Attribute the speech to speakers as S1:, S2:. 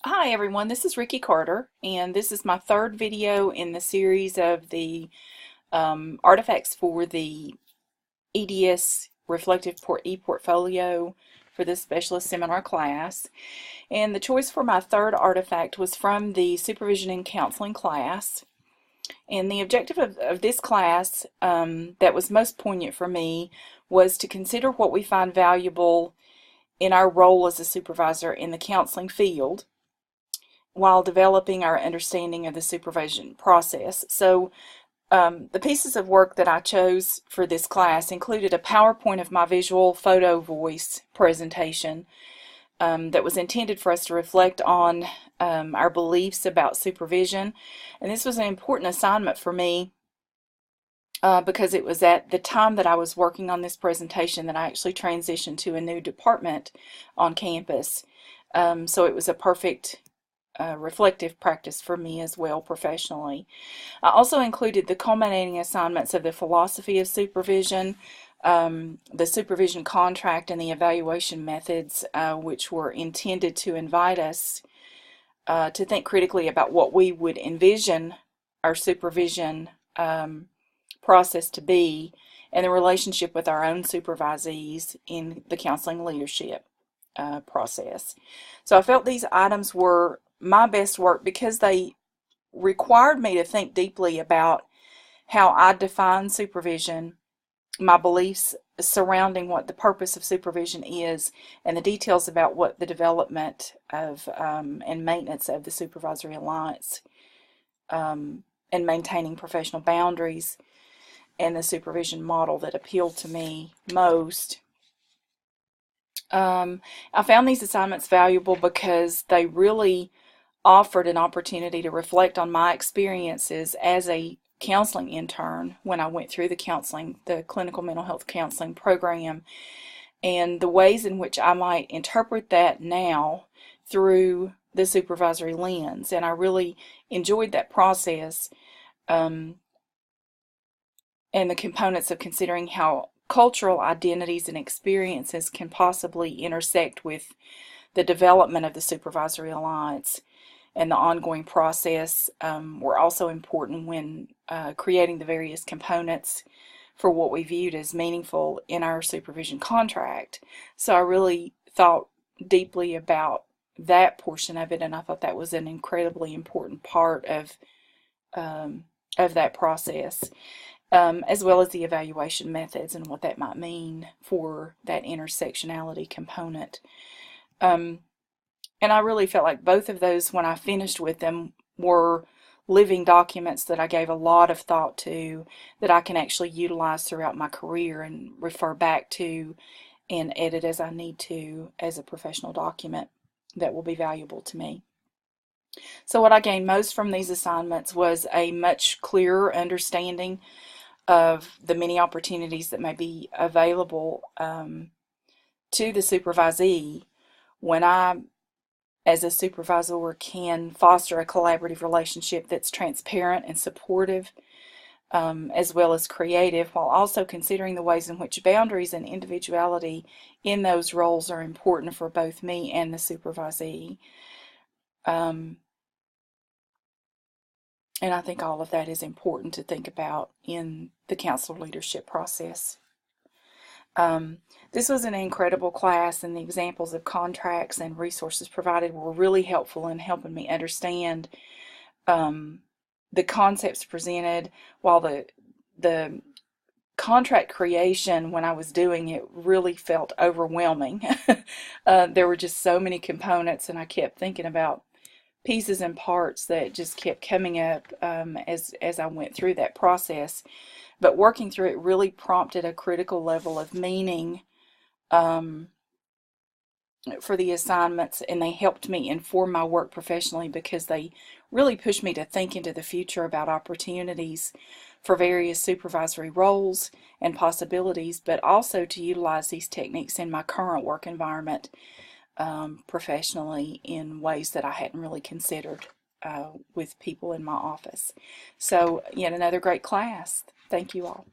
S1: Hi everyone, this is Ricky Carter, and this is my third video in the series of the artifacts for the EDS Reflective ePortfolio for this specialist seminar class. And the choice for my third artifact was from the Supervision and Counseling class. And the objective of this class that was most poignant for me was to consider what we find valuable in our role as a supervisor in the counseling field, while developing our understanding of the supervision process. So the pieces of work that I chose for this class included a PowerPoint of my visual photo voice presentation that was intended for us to reflect on our beliefs about supervision. And this was an important assignment for me because it was at the time that I was working on this presentation that I actually transitioned to a new department on campus. So it was a perfect reflective practice for me as well professionally. I also included the culminating assignments of the philosophy of supervision, the supervision contract, and the evaluation methods, which were intended to invite us to think critically about what we would envision our supervision process to be and the relationship with our own supervisees in the counseling leadership process. So I felt these items were my best work because they required me to think deeply about how I define supervision, my beliefs surrounding what the purpose of supervision is, and the details about what the development of and maintenance of the supervisory alliance and maintaining professional boundaries and the supervision model that appealed to me most. I found these assignments valuable because they really offered an opportunity to reflect on my experiences as a counseling intern when I went through the clinical mental health counseling program, and the ways in which I might interpret that now through the supervisory lens. And I really enjoyed that process and the components of considering how cultural identities and experiences can possibly intersect with the development of the supervisory alliance. And the ongoing process were also important when creating the various components for what we viewed as meaningful in our supervision contract. So I really thought deeply about that portion of it, and I thought that was an incredibly important part of that process, as well as the evaluation methods and what that might mean for that intersectionality component. And I really felt like both of those, when I finished with them, were living documents that I gave a lot of thought to, that I can actually utilize throughout my career and refer back to and edit as I need to as a professional document that will be valuable to me. So what I gained most from these assignments was a much clearer understanding of the many opportunities that may be available to the supervisee when I, as a supervisor, can foster a collaborative relationship that's transparent and supportive, as well as creative, while also considering the ways in which boundaries and individuality in those roles are important for both me and the supervisee. And I think all of that is important to think about in the counselor leadership process. This was an incredible class, and the examples of contracts and resources provided were really helpful in helping me understand the concepts presented, while the contract creation, when I was doing it, really felt overwhelming. There were just so many components, and I kept thinking about pieces and parts that just kept coming up as I went through that process. But working through it really prompted a critical level of meaning for the assignments, and they helped me inform my work professionally because they really pushed me to think into the future about opportunities for various supervisory roles and possibilities, but also to utilize these techniques in my current work environment professionally in ways that I hadn't really considered with people in my office. So yet another great class. Thank you all.